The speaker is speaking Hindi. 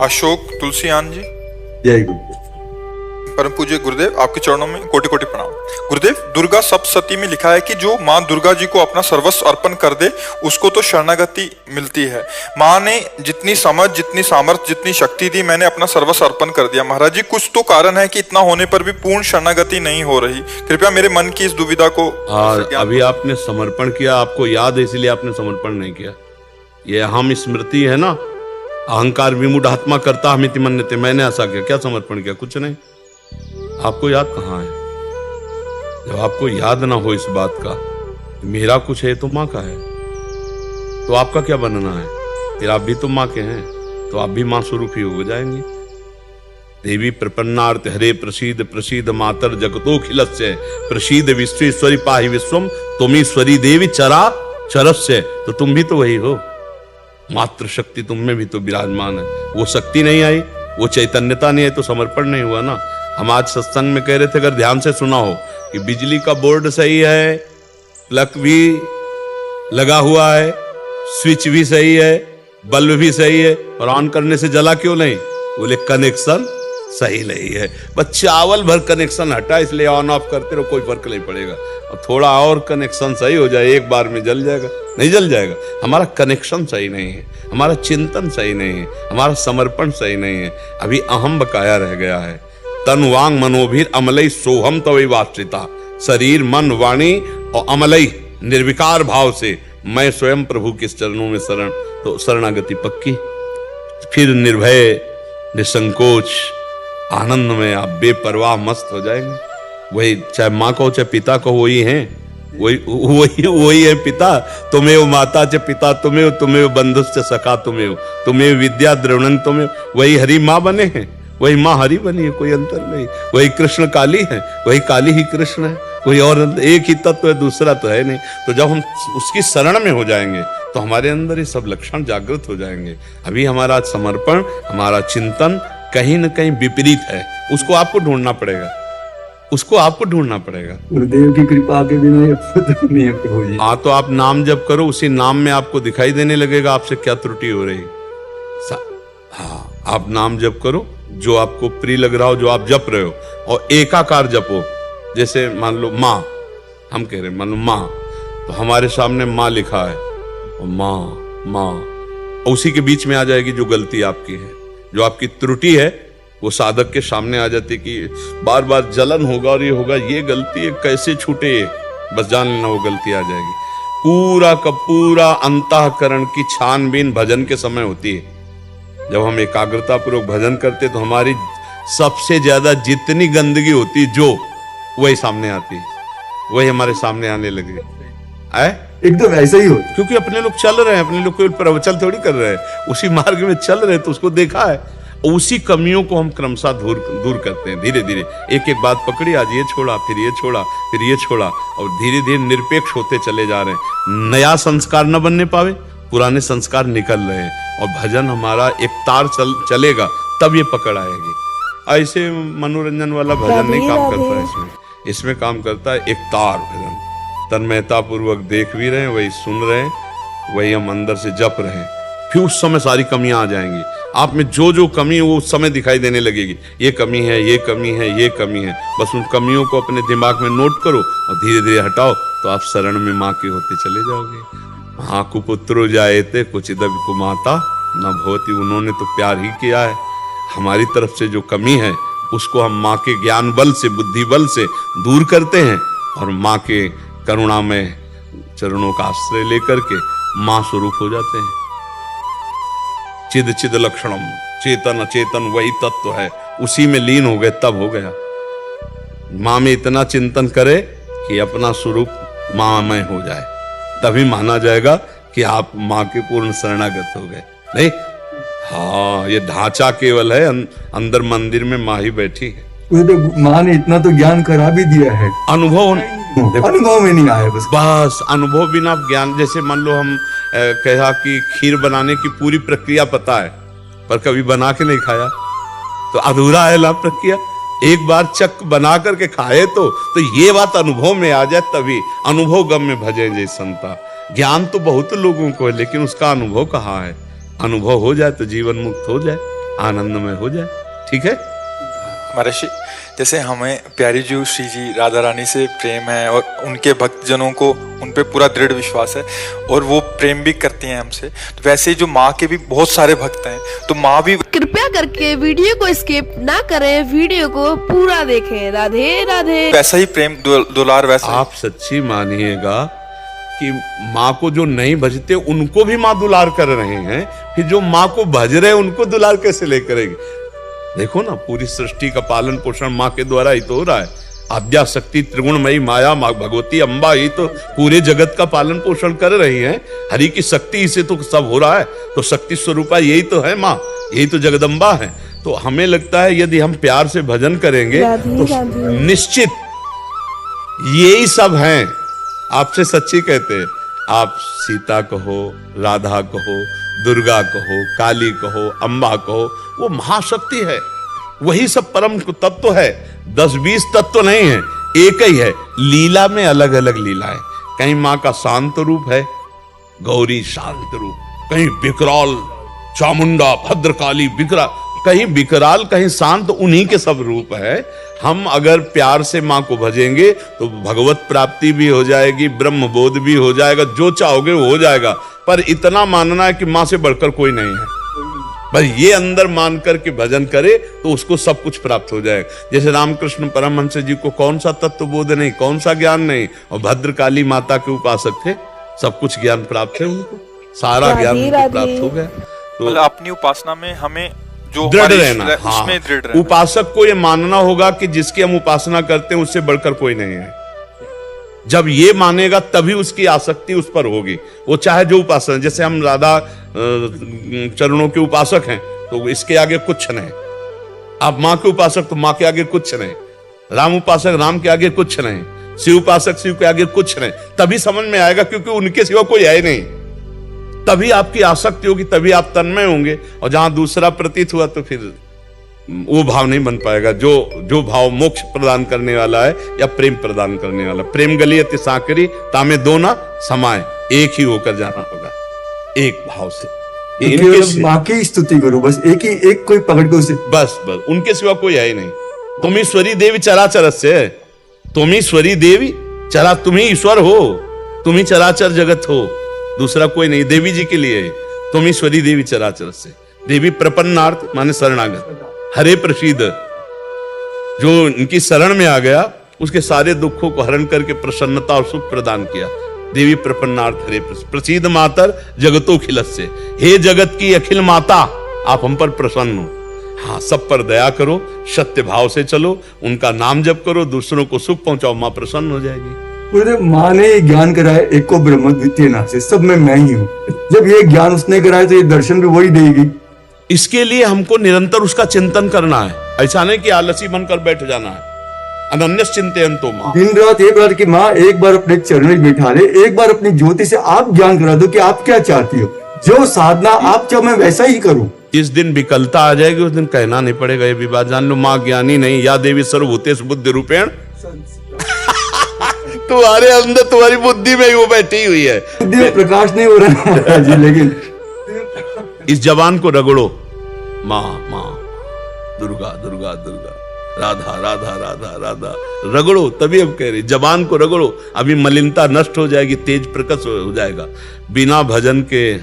अशोक तुलसीयान जी। जय गुरुदेव। परम पूज्य गुरुदेव, आपके चरणों में कोटि कोटि प्रणाम। गुरुदेव, दुर्गा सप्तशती में लिखा है कि जो माँ दुर्गा जी को अपना सर्वस्व अर्पण कर दे उसको तो शरणागति मिलती है। माँ ने जितनी समझ, जितनी सामर्थ्य, जितनी शक्ति दी, मैंने अपना सर्वस्व अर्पण कर दिया। महाराज जी, कुछ तो कारण है कि इतना होने पर भी पूर्ण शरणागति नहीं हो रही। कृपया मेरे मन की इस दुविधा को अभी आपने समर्पण किया, आपको याद है इसलिए आपने समर्पण नहीं किया। ये अहम स्मृति है ना, अहंकार विमूढ़ आत्मा करता हमिति मन्यते। मैंने ऐसा किया, क्या समर्पण किया? कुछ नहीं। आपको याद कहाँ है? जब आपको याद ना हो इस बात का, मेरा कुछ है तो माँ का है, तो आपका क्या बनना है? फिर आप भी तो माँ के हैं, तो आप भी माँ स्वरूप ही हो जाएंगे। देवी प्रपन्नार्थ हरे प्रसीद प्रसीद मातर जगतोखिलस्य प्रसीद विश्वेश्वरी पाहि विश्वम तुमीश्वरी देवी चरा चरस्य। तो तुम भी तो वही हो, मात्र शक्ति तुम में भी तो विराजमान है। वो शक्ति नहीं आई, वो चैतन्यता नहीं है, तो समर्पण नहीं हुआ ना। हम आज सत्संग में कह रहे थे, अगर ध्यान से सुना हो, कि बिजली का बोर्ड सही है, प्लग भी लगा हुआ है, स्विच भी सही है, बल्ब भी सही है, और ऑन करने से जला क्यों नहीं? बोले कनेक्शन सही नहीं है। बस चावल भर कनेक्शन हटा, इसलिए ऑन ऑफ करते रहो, कोई फर्क नहीं पड़ेगा। और थोड़ा और कनेक्शन सही हो जाए, एक बार में जल जाएगा? नहीं जल जाएगा। हमारा कनेक्शन सही नहीं है, हमारा चिंतन सही नहीं है, हमारा समर्पण सही नहीं है। अभी अहम बकाया रह गया है। तन वांग मनोभीर अमलई सोहम तवै वाश्रिता। शरीर मन वाणी और अमलई निर्विकार भाव से मैं स्वयं प्रभु के चरणों में शरण, तो शरणागति पक्की। फिर निर्भय निसंकोच आनंद में आप बेपरवाह मस्त हो जाएंगे। वही, चाहे माँ को चाहे पिता को, वही हैं, वही है पिता। तुम्हें माता च पिता तुम्हें, तुम्हें बंधुश्च सखा तुम्हें विद्या द्रवणन तुम्हें। वही हरि माँ बने हैं, वही माँ हरि बनी है, कोई अंतर नहीं। वही कृष्ण काली है, वही काली ही कृष्ण है, कोई और एक ही तत्व है, दूसरा तो है नहीं। तो जब हम उसकी शरण में हो जाएंगे तो हमारे अंदर ये सब लक्षण जागृत हो जाएंगे। अभी हमारा समर्पण, हमारा चिंतन कहीं न कहीं विपरीत है। उसको आपको ढूंढना पड़ेगा, उसको आपको ढूंढना पड़ेगा। गुरुदेव की कृपा के बिना ये नहीं हो जाए। हाँ, तो आप नाम जप करो, उसी नाम में आपको दिखाई देने लगेगा आपसे क्या त्रुटि हो रही। हाँ, आप नाम जप करो, जो आपको प्रिय लग रहा हो, जो आप जप रहे हो, और एकाकार जपो। जैसे मान लो माँ, हम कह रहे हैं मान लो माँ, तो हमारे सामने माँ लिखा है, और माँ माँ, उसी के बीच में आ जाएगी जो गलती आपकी है, जो आपकी त्रुटि है, वो साधक के सामने आ जाती कि बार बार जलन होगा और ये होगा, ये गलती है, कैसे छूटे ये, बस जान लेना वो गलती आ जाएगी। पूरा का पूरा अंतःकरण की छानबीन भजन के समय होती है। जब हम एकाग्रता पूर्वक भजन करते तो हमारी सबसे ज्यादा जितनी गंदगी होती जो, वही सामने आती है, वही हमारे सामने आने लगे। एकदम ऐसा ही हो, क्योंकि अपने लोग चल रहे हैं, अपने लोग कोई प्रवचन थोड़ी कर रहे हैं, उसी मार्ग में चल रहे हैं, तो उसको देखा है। उसी कमियों को हम क्रमशः दूर करते हैं, धीरे धीरे एक एक बात पकड़ी, आज ये छोड़ा, फिर ये छोड़ा, फिर ये छोड़ा, और धीरे धीरे निरपेक्ष होते चले जा रहे हैं। नया संस्कार न बनने पावे, पुराने संस्कार निकल रहे हैं, और भजन हमारा एक तार चलेगा, तब ये पकड़ आएगी। ऐसे मनोरंजन वाला भजन नहीं काम करता है, इसमें काम करता है एक तार भजन। तन्मयता पूर्वक देख भी रहे हैं, वही सुन रहे हैं, वही हम अंदर से जप रहे हैं। फिर उस समय सारी कमियां आ जाएंगी आप में, जो जो कमी है वो उस समय दिखाई देने लगेगी। ये कमी है, ये कमी है, ये कमी है। बस उन कमियों को अपने दिमाग में नोट करो और धीरे धीरे हटाओ, तो आप शरण में माँ के होते चले जाओगे। हाँ, कुपुत्रो जायते कुचिदपि कुमाता न भवति। उन्होंने तो प्यार ही किया है। हमारी तरफ से जो कमी है उसको हम माँ के ज्ञान बल से, बुद्धि बल से दूर करते हैं, और माँ के करुणा में चरणों का आश्रय लेकर के माँ स्वरूप हो जाते हैं। चिद चिद लक्षणम, चेतन अचेतन वही तत्व है, उसी में लीन हो गए, तब हो गया। माँ में इतना चिंतन करे कि अपना स्वरूप माँ में हो जाए, तभी माना जाएगा कि आप माँ के पूर्ण शरणागत हो गए। नहीं, हाँ, ये ढांचा केवल है, अंदर मंदिर में माँ ही बैठी है। तो माँ ने इतना तो ज्ञान करा भी दिया है, अनुभव में नहीं आया। बस अनुभव बिना ज्ञान। जैसे मान लो हम कहा कि खीर बनाने की पूरी प्रक्रिया पता है, पर कभी बना के नहीं खाया, तो अधूरा है ला प्रक्रिया। एक बार चक बना करके खाए तो ये बात अनुभव में आ जाए, तभी अनुभव गम में भजे जय संता। ज्ञान तो बहुत लोगों को है, लेकिन उसका अनुभव कहाँ है? अनुभव हो जाए तो जीवन मुक्त हो जाए। आनंदमय हो जाए। ठीक है। महर्षि, जैसे हमें प्यारी जी श्री जी राधा रानी से प्रेम है और उनके भक्तजनों को उन पे पूरा दृढ़ विश्वास है और वो प्रेम भी करती हैं हमसे, तो वैसे ही जो माँ के भी बहुत सारे भक्त हैं, तो माँ भी कृपया करके वीडियो को स्किप ना करें, वीडियो को पूरा देखें। राधे राधे। वैसा ही प्रेम दुलार वैसा आप सच्ची मानिएगा कि माँ को जो नहीं भजते उनको भी माँ दुलार कर रहे हैं, फिर जो माँ को भज रहे हैं उनको दुलार कैसे ले करेगी? देखो ना, पूरी सृष्टि का पालन पोषण माँ के द्वारा ही तो हो रहा है। आद्या शक्ति त्रिगुणमयी माया माँ भगवती अम्बा ही तो पूरे जगत का पालन पोषण कर रही हैं। हरि की शक्ति से तो सब हो रहा है, तो शक्ति स्वरूपा यही तो है माँ, यही तो जगदम्बा है। तो हमें लगता है यदि हम प्यार से भजन करेंगे तो निश्चित यही सब हैं। आपसे सच्ची कहते हैं, आप सीता कहो, राधा कहो, दुर्गा कहो, काली कहो, अम्बा कहो, वो महाशक्ति है, वही सब परम तत्व है। 10-20 तत्व नहीं है, एक ही है। लीला में अलग अलग लीलाएं, कहीं माँ का शांत रूप है, गौरी शांत रूप, कहीं विकराल चामुंडा भद्रकाली विकराल, कहीं विकराल कहीं शांत, उन्हीं के सब रूप है। हम अगर प्यार से माँ को भजेंगे तो भगवत प्राप्ति भी हो जाएगी, ब्रह्म बोध भी हो जाएगा, जो चाहोगे वो हो जाएगा। पर इतना मानना है कि माँ से बढ़कर कोई नहीं है, बस ये अंदर मान कर के भजन करे तो उसको सब कुछ प्राप्त हो जाएगा। जैसे रामकृष्ण परमहंस जी को कौन सा तत्व बोध नहीं, कौन सा ज्ञान नहीं, और भद्रकाली माता के उपासक थे, सब कुछ ज्ञान प्राप्त है उनको, सारा ज्ञान उनको प्राप्त हो गया। तो मतलब अपनी उपासना में हमें जो दृढ़ रहना, उसमें दृढ़ रहना। उपासक को ये मानना होगा कि जिसकी हम उपासना करते हैं उससे बढ़कर कोई नहीं है। जब ये मानेगा तभी उसकी आसक्ति उस पर होगी, वो चाहे जो उपासना। जैसे हम राधा चरणों के उपासक हैं तो इसके आगे कुछ नहीं, आप माँ के उपासक तो माँ के आगे कुछ नहीं, राम उपासक राम के आगे कुछ नहीं, शिव उपासक शिव के आगे कुछ नहीं। तभी समझ में आएगा, क्योंकि उनके सिवा कोई है नहीं। तभी आपकी आसक्ति होगी, तभी आप तन्मय होंगे। और जहां दूसरा प्रतीत हुआ तो फिर वो भाव नहीं बन पाएगा, जो भाव मोक्ष प्रदान करने वाला है या प्रेम प्रदान करने वाला। प्रेम गलियत सांकरी तामे दो ना समाए, एक ही होकर जाना होगा, एक भाव से। माँ की स्तुति करो, बस एक कोई पकड़ के उसे, बस उनके सिवा कोई है ही नहीं। तुम ईश्वरी देवी चराचर से, तुम ईश्वरी देवी चरा, तुम ही ईश्वर हो, तुम ही चराचर जगत हो, दूसरा कोई नहीं। देवी जी के लिए तुम ईश्वरी देवी चराचर से। देवी प्रपन्नार्थ माने शरणागत, हरे प्रसीद, जो इनकी शरण में आ गया उसके सारे दुखों को हरण करके प्रसन्नता और सुख प्रदान किया। देवी प्रपन्नार्थ हरे प्रसीद मातर जगतो खिलस्य, हे जगत की अखिल माता आप हम पर प्रसन्न हो। हाँ, सब पर दया करो, सत्य भाव से चलो, उनका नाम जप करो, दूसरों को सुख पहुंचाओ, माँ प्रसन्न हो जाएगी। माँ ने ज्ञान कराया, एक को ब्रह्म द्वितीय नासे, सब में मैं ही हूँ। जब ये ज्ञान उसने कराया तो ये दर्शन भी वही देगी। इसके लिए हमको निरंतर उसका चिंतन करना है, ऐसा नहीं कि आलसी बनकर बैठ जाना है। अनन्य चिंतयन्तो माँ, दिन रात एक बार की माँ एक बार अपने चरण में बैठा ले, एक बार अपनी ज्योति से आप ज्ञान करा दो कि आप क्या चाहती हो, जो साधना आप चाहो मैं वैसा ही करूं। जिस दिन विकलता आ जाएगी उस दिन कहना नहीं पड़ेगा ये भी बात जान लो, माँ ज्ञानी नहीं, या देवी सर्वभूतेषु बुद्धि रूपेण तुम्हारे अंदर, तुम्हारी बुद्धि में ही वो बैठी हुई है। बुद्धि में प्रकाश नहीं हो रहा जी, लेकिन इस जबान को रगड़ो, माँ माँ, दुर्गा दुर्गा दुर्गा, राधा राधा राधा राधा, रगड़ो, तभी अब कह रही जबान को रगड़ो। अभी मलिनता नष्ट हो जाएगी, तेज प्रकट हो जाएगा। बिना भजन के